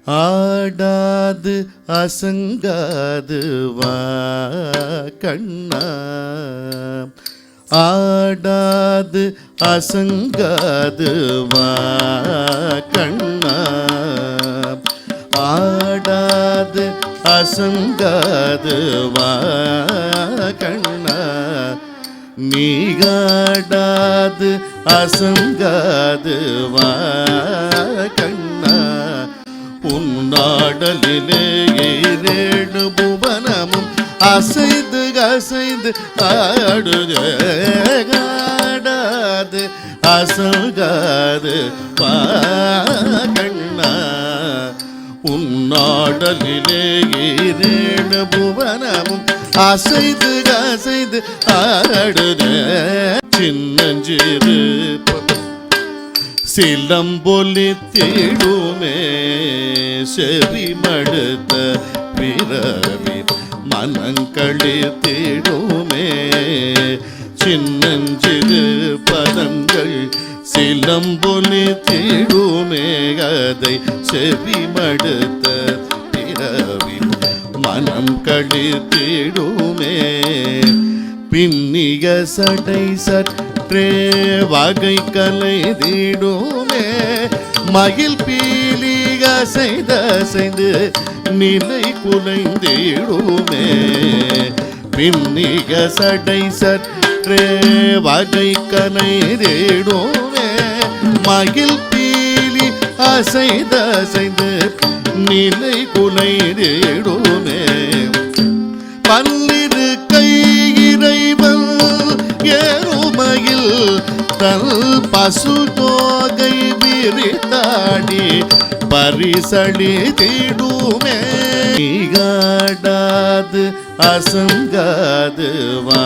ஆடாது அசங்காது வா கண்ணா, ஆடாது அசங்காது வா கண்ணா, ஆடாது அசங்காது வா கண்ணா, நீகாடாது அசங்காது வா கண்ணா, உன்னாடலிலே ஏழு புவனமும் அசைந்து அசைந்து ஆடுது, ஆடாது அசங்காது வா கண்ணா, உன்னாடலிலே ஏழு புவனமும் அசைந்து அசைந்து ஆடுது, சின்னஞ்சிறு சிலம்பொலி தேடுமே செவிமடுத்த பிறவி மனங்களி தேடுமே, சின்னஞ்சிறு பதங்கள் சிலம்பொலி தேடுமே அதை செவிமடுத்த பிறவி மனம் களி தேடுமே, பின்னிய சடை சற்றே வகை கலை தீடுமே, மகிழ் பீலி அசைந்து அசைந்து நிலை குலைந்திடுமே, பின்னிய சடை சற்றே வகை கலை தேடுமே, மகிழ் பீலி அசைந்து அசைந்து நிலை குலைந்திடுமே, பல்லிரு கை இறைவன் ஏறுமையில் தல் பசு தோகை விரித்தாடி பரிசளி தீடுமே, நீகாடாது அசங்காது வா